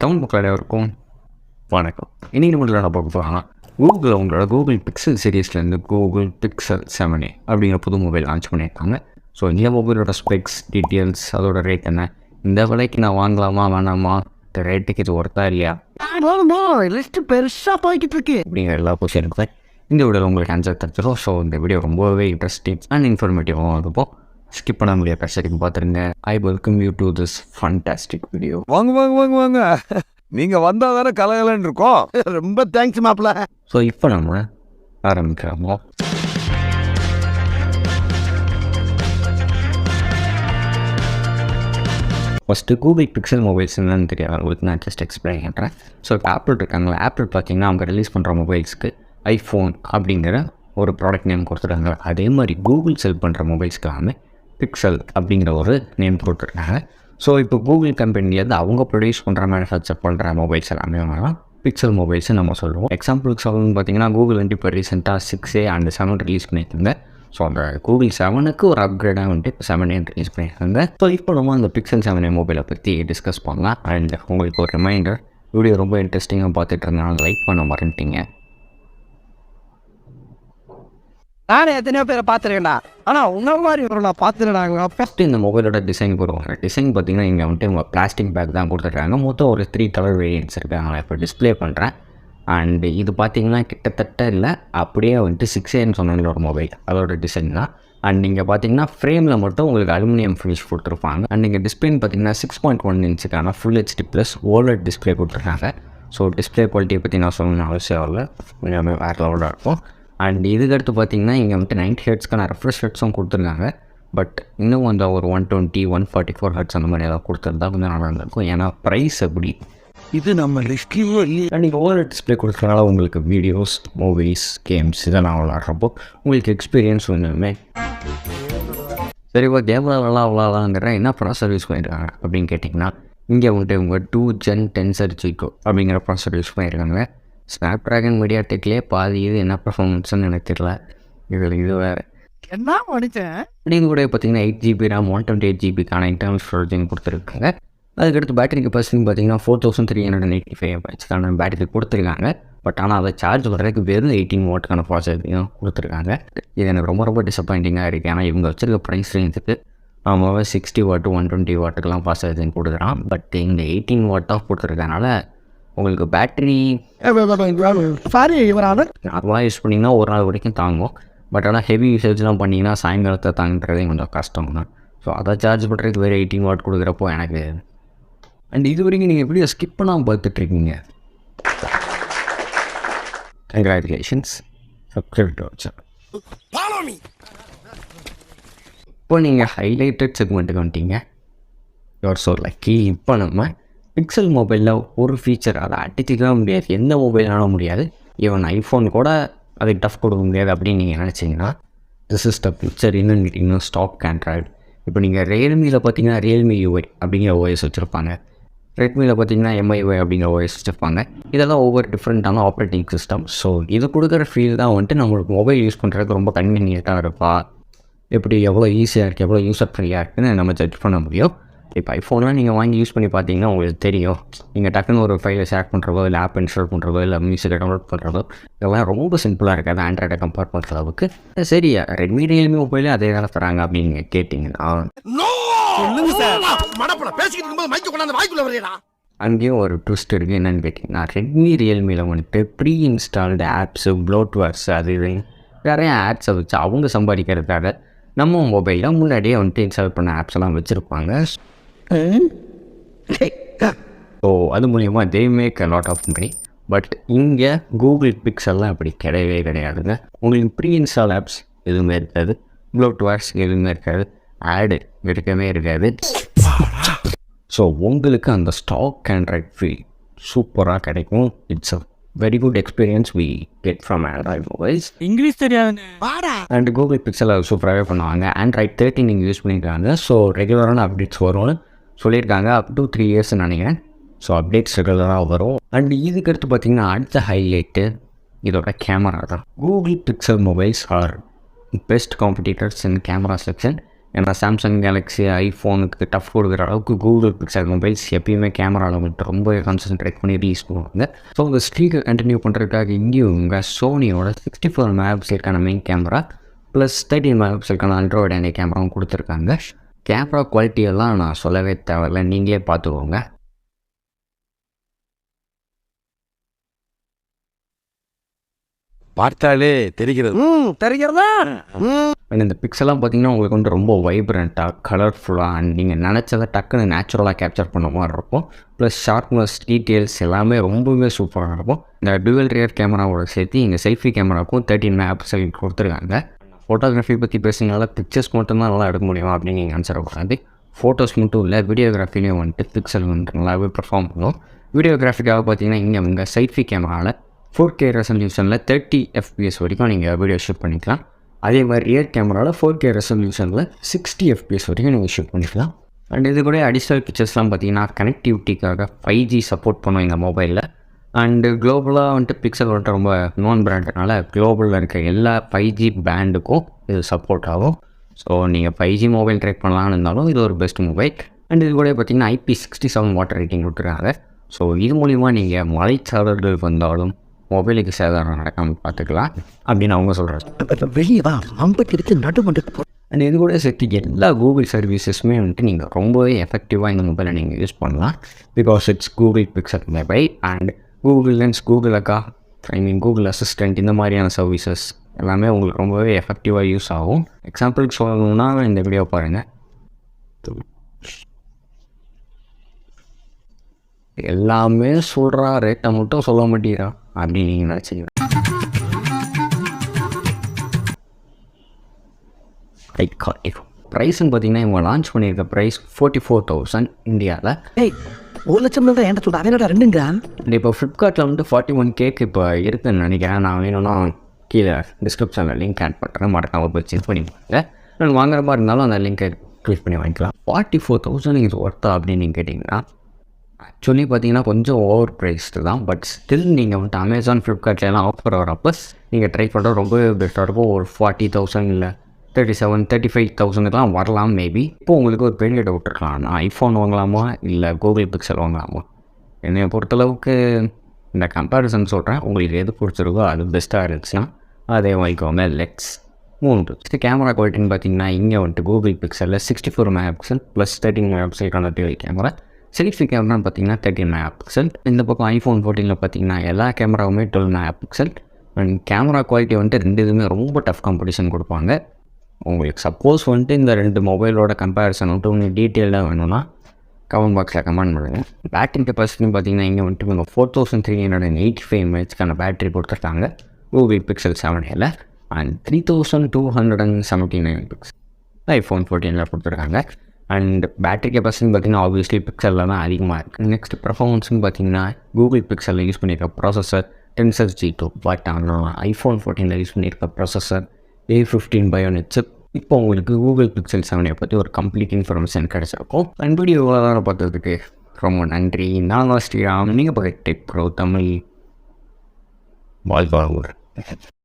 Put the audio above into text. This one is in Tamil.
தமிழ் மக்கள் அனைவருக்கும் வணக்கம். இன்றைக்கி நம்மளோட நான் பார்க்க போகிறோம்னா உங்களோட கூகுள் பிக்சல் சீரீஸ்லேருந்து கூகுள் பிக்சல் 7a அப்படிங்கிற புது மொபைல் லான்ச் பண்ணியிருக்காங்க. ஸோ இந்த மொபைலோட ஸ்பெக்ஸ் டீட்டெயில்ஸ், அதோட ரேட் என்ன, இந்த விலைக்கு நான் வாங்கலாமா வேணாமா, இந்த ரேட்டுக்கு இது ஒர்த்தா இல்லையா, லிஸ்ட்டு பெருசாக போய்கிட்டு இருக்கு அப்படிங்கிற எல்லா கொஸ்டின் இருக்குது இந்த வீடியோவில் உங்களுக்கு ஆன்சர் தச்சுரும். ஸோ இந்த வீடியோ ரொம்பவே இன்ட்ரெஸ்டிங் அண்ட் இன்ஃபர்மேட்டிவாகவும் இருக்கும். ஸ்கிப் பண்ண முடியாது, கஷ்டத்துக்கு பார்த்துருங்க. I welcome you to this fantastic video. வாங்க நீங்கள் வந்தால் தானே கலகலன்னு இருக்கோம். ரொம்ப தேங்க்ஸ் மாப்பிள்ள. ஸோ இப்போ நம்ம ஆரம்பிக்கிறோமோ. ஃபஸ்ட்டு கூகுள் பிக்சல் மொபைல்ஸ் என்னன்னு தெரியாது உங்களுக்கு நான் ஜஸ்ட் எக்ஸ்பிளைன் பண்ணுறேன். ஸோ இப்போ ஆப்பிள் இருக்காங்களா, ஆப்பிள் பார்த்தீங்கன்னா அவங்க ரிலீஸ் பண்ணுற மொபைல்ஸ்க்கு ஐஃபோன் அப்படிங்கிற ஒரு ப்ராடக்ட் நேம் கொடுத்துருக்காங்க. அதே மாதிரி கூகுள் செல் பண்ணுற மொபைல்ஸ்க்கு எல்லாமே பிக்சல் அப்படிங்கிற ஒரு நேம் கொடுத்துருக்காங்க. ஸோ இப்போ கூகுள் கம்பெனிலேருந்து அவங்க ப்ரொடியூஸ் பண்ணுற மேனுஃபேக்சர் பண்ணுற மொபைல்ஸ் எல்லாமே வேணால் பிக்சல் மொபைல்ஸ் நம்ம சொல்லுவோம். எக்ஸாம்பிளுக்கு சொல்லணும்னு பார்த்தீங்கன்னா கூகுள் வந்து இப்போ ரீசெண்டாக 6a அண்ட் 7 ரிலீஸ் பண்ணியிருக்காங்க. ஸோ அந்த கூகுள் 7க்கு ஒரு அப்கிரேடாக வந்துட்டு இப்போ 7a ரிலீஸ் பண்ணியிருக்காங்க. ஸோ இப்போ நம்ம அந்த பிக்சல் 7a மொபைலை பற்றி டிஸ்கஸ் பண்ணலாம். அண்ட் உங்களுக்கு ஒரு ரிமைண்டர், வீடியோ ரொம்ப இன்ட்ரெஸ்டிங்காக பார்த்துட்டு இருந்தாலும் லைக் பண்ண மறந்துட்டீங்க. நானே எத்தனையோ பேரை பார்த்துருக்கேன்டா, ஆனால் உன்ன மாதிரி ஒரு நான் பார்த்துருடாங்க. ஃபஸ்ட்டு இந்த மொபைலோட டிசைன் போடுவாங்க. டிசைன் பார்த்தீங்கன்னா இங்கே வந்துட்டு உங்கள் பிளாஸ்டிக் பேக் தான் கொடுத்துருக்காங்க. மொத்தம் ஒரு 3 கலர் வேரியன்ட்ஸ் இருக்குது. நான் இப்போ டிஸ்பிளே பண்ணுறேன். அண்டு இது பார்த்தீங்கன்னா கிட்டத்தட்ட இல்லை, அப்படியே வந்துட்டு 6aன்னு சொன்ன ஒரு மொபைல் அதோட டிசைன் தான். அண்ட் நீங்கள் பார்த்தீங்கன்னா ஃப்ரேமில் மட்டும் உங்களுக்கு அலுமினியம் ஃபினிஷ் கொடுத்துருப்பாங்க. அண்ட் நீங்கள் டிஸ்பிளேன்னு பார்த்தீங்கன்னா 6.1 இன்ச்சுக்கான full HD plus OLED display கொடுத்துருக்காங்க. ஸோ டிஸ்பிளே குவாலிட்டியை பற்றி நான் சொல்லணும்னு அவசியம் இல்லை, எல்லாமே வேறு லெவலாக இருக்கும். அண்ட் இதுக்கடுத்து பார்த்தீங்கன்னா இங்கே வந்துட்டு 90 ஹெர்ட்ஸ்க்கான ரெஃப்ரெஷ் ரேட்ஸும் கொடுத்துருக்காங்க. பட் இன்னும் அந்த ஒரு 120, 144 ஹெர்ட்ஸ் அந்த மாதிரி ஏதாவது கொடுத்துருந்தா கொஞ்சம் நல்லா இருந்திருக்கும். ஏன்னா ப்ரைஸ் அப்படி இது நம்ம லிஸ்ட்லேயே இல்லையே. அண்ட் நீங்கள் ஓவர் டிஸ்பிளே கொடுக்குறதுனால உங்களுக்கு வீடியோஸ், மூவிஸ், கேம்ஸ் இதெல்லாம் விளாட்றப்போ உங்களுக்கு எக்ஸ்பீரியன்ஸ் ஒன்றுமே. சரி, இப்போ கேமில் விளாட்லாங்கிற என்ன ப்ராசர் யூஸ் பண்ணியிருக்காங்க அப்படின்னு கேட்டிங்கன்னா இங்கே வந்துட்டு உங்கள் 2 Gen Tensor Chico அப்படிங்கிற ப்ராசர் யூஸ் பண்ணியிருக்காங்க. ஸ்னாப் ட்ராகன் மீடியா டெக்லேயே பாதி இது என்ன பர்ஃபார்மன்ஸ்னு எனக்கு தெரியல. இதில் இது வேறு என்ன படித்தேன். இது கூட பார்த்தீங்கன்னா 8GB RAM 128GBக்கான இன்டர்னல் ஸ்டோரேஜிங் கொடுத்துருக்காங்க. அதுக்கடுத்து பேட்டரி கெப்பாசிட்டின்னு பார்த்தீங்கன்னா 4385 mAhக்கான பேட்டரி கொடுத்துருக்காங்க. பட் ஆனால் அதை சார்ஜ் பண்ணுறதுக்கு வெறும் 18 வாட்டுக்கான ப்ராசஸையும் கொடுத்துருக்காங்க. இது எனக்கு ரொம்ப ரொம்ப டிசப்பாயிண்டிங்காக இருக்குது. ஏன்னா இவங்க வச்சுருக்க ப்ரைஸ் ரேஞ்சுக்கு அவன் 60 வாட்டு 120 வாட்டுக்கெலாம் ப்ராசஸிங் கொடுக்குறான். பட் இந்த 18 வாட்டாக கொடுத்துருக்கனால உங்களுக்கு பேட்டரி நார்மலாக யூஸ் பண்ணிங்கன்னா ஒரு நாள் வரைக்கும் தாங்கும். பட் ஆனால் ஹெவி யூசேஜ்லாம் பண்ணிங்கன்னா சாயங்காலத்தை தாங்கிறதே கொஞ்சம் கஷ்டம் தான். ஸோ அதை சார்ஜ் பண்ணுறதுக்கு வேறு 18 வாட் கொடுக்குறப்போ எனக்கு. அண்ட் இது வரைக்கும் நீங்கள் எப்படியோ ஸ்கிப் பண்ணாமல் பார்த்துட்ருக்கீங்க. கங்க்ராச்சுலேஷன்ஸ், சப்ஸ்கிரைப் வச்சேன். இப்போ நீங்கள் ஹைலைட்டட் செக்மெண்ட்டுக்கு வந்துட்டீங்க. Your so lucky. இப்போ நம்ம பிக்சல் மொபைலில் ஒரு ஃபீச்சர் அதை அடிச்சுக்கவே முடியாது, எந்த மொபைல் ஆன முடியாது, ஈவன் ஐஃபோன் கூட அதுக்கு டஃப் கொடுக்க முடியாது அப்படின்னு நீங்கள் நினச்சிங்கன்னா திஸ் இஸ் த பிக்சர். இன்னும் கேட்டிங்கன்னா ஸ்டாக் ஆண்ட்ராய்டு. இப்போ நீங்கள் ரியல்மியில் பார்த்தீங்கன்னா ரியல்மி யூஐ அப்படிங்கிற ஓஎஸ் வச்சுருப்பாங்க, ரெட்மியில் பார்த்தீங்கன்னா MIUI அப்படிங்கிற ஓஎஸ் வச்சுருப்பாங்க. இதெல்லாம் ஒவ்வொரு டிஃப்ரெண்ட்டான ஆப்ரேட்டிங் சிஸ்டம். ஸோ இது கொடுக்குற ஃபீல் தான் வந்துட்டு நம்மளுக்கு மொபைல் யூஸ் பண்ணுறதுக்கு ரொம்ப கன்வீனியண்ட்டாக இருப்பா. எப்படி எவ்வளோ ஈஸியாக இருக்குது, எவ்வளோ யூஸர் ஃப்ரீயாக இருக்குதுன்னு நம்ம ஜட்ஜ் பண்ண முடியும். இப்போ ஐஃபோன்லாம் நீங்கள் வாங்கி யூஸ் பண்ணி பார்த்தீங்கன்னா உங்களுக்கு தெரியும். நீங்கள் டக்குன்னு ஒரு ஃபைலை ஷேர் பண்ணுறதோ, இல்லை ஆப் இன்ஸ்டால் பண்ணுறதோ, இல்லை மியூசிக்கை டவுன்லோட் பண்ணுறதோ, இதெல்லாம் ரொம்ப சிம்பிளாக இருக்காது ஆண்ட்ராய்டை கம்பேர் பண்ணுற அளவுக்கு. சரி, ரெட்மி ரியல்மி மொபைலே அதே வேலை தராங்க அப்படின்னு நீங்கள் கேட்டிங்கன்னா அங்கேயும் ஒரு ட்விஸ்ட் இருக்குது. என்னென்னு கேட்டிங்கன்னா ரெட்மி ரியல்மியில் வந்துட்டு ப்ரீ இன்ஸ்டால்டு ஆப்ஸு, ப்ளோட்வேர்ஸ், அது இது நிறைய ஆப்ஸை வச்சு அவங்க சம்பாதிக்கிறதுக்காக நம்ம மொபைலில் முன்னாடியே வந்துட்டு இன்ஸ்டால் பண்ண ஆப்ஸ் எல்லாம் வச்சுருப்பாங்க. ஸோ அது மூலிமா they make a lot of money. But இங்கே கூகுள் பிக்சல்லாம் அப்படி கிடையவே கிடையாதுங்க. உங்களுக்கு ப்ரீ இன்ஸ்டால் ஆப்ஸ் எதுவுமே இருக்காது, ப்ளோட்வேர்ஸ் எதுவுமே இருக்காது, ஆடு இருக்கவே இருக்காது. ஸோ உங்களுக்கு அந்த ஸ்டாக் ஆண்ட்ராய்ட் ஃபீல் சூப்பராக கிடைக்கும். It's a very good experience we get from Android mobiles. English தெரியாது அண்ட் கூகுள் பிக்சலை சூப்பராகவே பண்ணுவாங்க. ஆண்ட்ராய்ட் 13 நீங்கள் யூஸ் பண்ணியிருக்காங்க. ஸோ ரெகுலரான அப்டேட்ஸ் வரும்னு சொல்லியிருக்காங்க. அப் டு 3 இயர்ஸ்ன்னு நினைக்கிறேன். ஸோ அப்டேட்ஸ் ரெகுலராக வரும். அண்ட் இதுக்கடுத்து பார்த்தீங்கன்னா அடுத்த ஹைலைட்டு இதோட கேமரா தான். Google Pixel mobiles are best competitors in camera section ஏன்னா சாம்சங் கேலக்ஸி ஐஃபோனுக்கு டஃப் கொடுக்குற அளவுக்கு கூகுள் பிக்சல் மொபைல்ஸ் எப்பயுமே கேமராவில் மட்டும் ரொம்ப கான்சன்ட்ரேட் பண்ணி யூஸ் பண்ணுவாங்க. ஸோ இந்த ஸ்ட்ரீக்கை கண்டினியூ பண்ணுறதுக்காக இங்கேயும் இவங்க சோனியோட 64 மெகாபிக்சலுக்கான மெயின் கேமரா ப்ளஸ் 13 மெகாபிக்சலுக்கான அல்ட்ராவைட் ஆங்கிள் கேமராவும் கொடுத்துருக்காங்க. கேமரா குவாலிட்டியெல்லாம் நான் சொல்லவே தேவையில்லை, நீங்களே பார்த்துக்கோங்க. பார்த்தாலே தெரிகிறது. தெரிகிறதா? அண்ட் இந்த பிக்சலாம் பார்த்தீங்கன்னா உங்களுக்கு வந்து ரொம்ப வைப்ரண்ட்டாக கலர்ஃபுல்லாக அண்ட் நீங்கள் நினச்சதை டக்குன்னு நேச்சுரலாக கேப்சர் பண்ண மாதிரி இருக்கும். ப்ளஸ் ஷார்ப்னஸ் டீட்டெயில்ஸ் எல்லாமே ரொம்பவே சூப்பராக இருக்கும். இந்த டுவல் ரியர் கேமராவோட சேர்த்து இங்கே செல்ஃபி கேமராவுக்கும் 13 மெகாபிக்சல் கொடுத்துருக்காங்க. ஃபோட்டோகிராஃபி பற்றி பேசுனால பிக்சர்ஸ் மட்டும்தான் நல்லா எடுக்க முடியும் அப்படின்னு நீங்கள் ஆன்சர் கூடாது. ஃபோட்டோஸ் மட்டும் இல்லை, வீடியோகிராஃபிலையும் வந்துட்டு பிக்சல் வந்து நல்லாவே பெர்ஃபார்ம் பண்ணும். வீடியோகிராஃபிக்காக பார்த்தீங்கன்னா இங்கே செல்ஃபி கேமராவில் 4K ரெசல்யூஷனில் 30 FPS வரைக்கும் நீங்கள் வீடியோ ஷூட் பண்ணிக்கலாம். அதே மாதிரி ரியர் கேமராவில் 4K ரெசல்யூஷனில் 60 FPS வரைக்கும் நீங்கள் ஷூட் பண்ணிக்கலாம். அண்ட் இது கூட அடிஷ்னல் பிக்சர்ஸ்லாம் பார்த்தீங்கன்னா கனெக்டிவிட்டிக்காக 5G சப்போர்ட் பண்ணும் இந்த மொபைலில். அண்டு குளோபலாக வந்துட்டு பிக்சல் வந்துட்டு ரொம்ப நோன் பிராண்டனால குளோபலில் இருக்க எல்லா 5G பேண்டுக்கும் இது சப்போர்ட் ஆகும். ஸோ நீங்கள் 5G மொபைல் ட்ரை பண்ணலான்னு இருந்தாலும் இது ஒரு பெஸ்ட் மொபைல். அண்ட் இது கூட பார்த்தீங்கன்னா IP67 வாட்டர் ரேட்டிங் கொடுத்துருக்காங்க. ஸோ இது மூலிமா நீங்கள் மழைச்சாரல்கள் வந்தாலும் மொபைலுக்கு சேதாரம் நடக்காமல் பார்த்துக்கலாம் அப்படின்னு அவங்க சொல்கிறாங்க. வெளியே வா, அம்பட்டு எடுத்து நடுமண்டு. அண்ட் இது கூட சேர்த்து எல்லா கூகுள் சர்வீசஸுமே வந்துட்டு நீங்கள் ரொம்பவே எஃபெக்டிவாக இந்த மொபைலை நீங்கள் யூஸ் பண்ணலாம். Because it's Google pixel mobile and Google lens, Google அக்கா, கூகுள் அசிஸ்டண்ட், இந்த மாதிரியான சர்வீசஸ் எல்லாமே உங்களுக்கு ரொம்பவே எஃபெக்டிவாக யூஸ் ஆகும். எக்ஸாம்பிளுக்கு சொல்லணும்னா இந்த வீடியோ பாருங்கள். எல்லாமே சொல்கிறா, ரேட்டை மட்டும் சொல்ல மாட்டேங்கிறா அப்படின்னு நீங்கள் நினச்சிங்க. ப்ரைஸ்ன்னு பார்த்தீங்கன்னா இவங்க லான்ச் பண்ணியிருக்க ப்ரைஸ் 44,000 இந்தியாவில். $1,00,000 தான் என்கிட்ட சொல்ல, அதே ரெண்டுங்க. இப்போ ஃப்ளிப்கார்ட்டில் வந்து 41K இப்போ இருக்குதுன்னு நினைக்கிறேன். நான் வேணும்னா கீழே டிஸ்கிரிப்ஷனில் லிங்க் ஆட் பண்ணுறேன், மறக்காமல் போய் செக் பண்ணி பாருங்க. நான் வாங்குற மாதிரி இருந்தாலும் அந்த லிங்கை கிளிக் பண்ணி வாங்கிக்கலாம். 44,000 இது ஒர்த்தா அப்படின்னு நீங்கள் கேட்டிங்கன்னா ஆக்சுவலி பார்த்தீங்கன்னா கொஞ்சம் ஓவர் ப்ரைஸ்டு தான். பட் ஸ்டில் நீங்கள் வந்துட்டு அமேசான், ஃப்ளிப்கார்ட்லாம் ஆஃபர் வரப்போ நீங்கள் ட்ரை பண்ணுறது ரொம்பவே பெஸ்ட்டாக இருக்கும். ஒரு 40,000 இல்லை 37,000 35,000 வரலாம் மேபி. இப்போ உங்களுக்கு ஒரு பெரிய டவுட் இருக்கலாம், நான் ஐஃபோன் வாங்கலாமா இல்லை கூகுள் பிக்சல் வாங்கலாமா? என்னை பொறுத்தளவுக்கு இந்த கம்பேரிசன் சொல்கிறேன், உங்களுக்கு எது பிடிச்சிருக்கோ அது பெஸ்ட்டாக இருந்துச்சுன்னா அதே வாங்கிக்கோங்க. லெட்ஸ் மூணு கேமரா குவாலிட்டின்னு பார்த்தீங்கன்னா இங்கே வந்துட்டு கூகுள் பிக்சலில் 64 மெகாபிக்சல் ப்ளஸ் 13 மெகாபிக்சலுக்கான டுவல் கேமரா. செல்ஃபி கேமரான்னு பார்த்தீங்கன்னா 13 மெகாபிக்சல். இந்த பக்கம் ஐஃபோன் 14 பார்த்தீங்கன்னா எல்லா கேமராவுமே 12 மெகாபிக்சல். அண்ட் கேமரா குவாலிட்டி வந்துட்டு ரெண்டு இதுவுமே ரொம்ப டஃப் காம்படிஷன் கொடுப்பாங்க. உங்களுக்கு சப்போஸ் வந்துட்டு இந்த ரெண்டு மொபைலோட கம்பேரிசன் வந்துட்டு உங்களுக்கு டீட்டெயிலாக வேணும்னா கமெண்ட் பாக்ஸில் கமெண்ட் பண்ணுங்கள். பேட்டரி கெப்பாசிட்டின்னு பார்த்தீங்கன்னா இங்கே வந்துட்டு இவங்க 4385 mAhக்கான பேட்டரி கொடுத்துருக்காங்க கூகுள் பிக்சல் 7Aல. அண்ட் 3279 பிக்சல் ஐஃபோன் 14 கொடுத்துருக்காங்க. அண்ட் பேட்டரி கெப்பாசிட்டின்னு பார்த்தீங்கன்னா ஆப்வியஸ்லி பிக்சலில் தான் அதிகமாக இருக்குது. நெக்ஸ்ட் பர்ஃபார்மன்ஸ்னு பார்த்தீங்கன்னா கூகுள் பிக்சலில் யூஸ் பண்ணியிருக்க ப்ராசஸர் Tensor G2, பட் ஆனால் ஐஃபோன் 14 யூஸ் பண்ணியிருக்க ப்ராசஸர் A15 Bionic சிப். இப்போ உங்களுக்கு கூகுள் பிக்சல் 7A பற்றி ஒரு கம்ப்ளீட் இன்ஃபர்மேஷன் கிடச்சிருக்கும். அண்ட் வீடியோ இவ்வளோ பார்த்ததுக்கு ரொம்ப நன்றி. நான் ஸ்ரீராம், நீங்கள் பார்க்க டெக் ப்ரோ தமிழ் வாழ்வாங்க.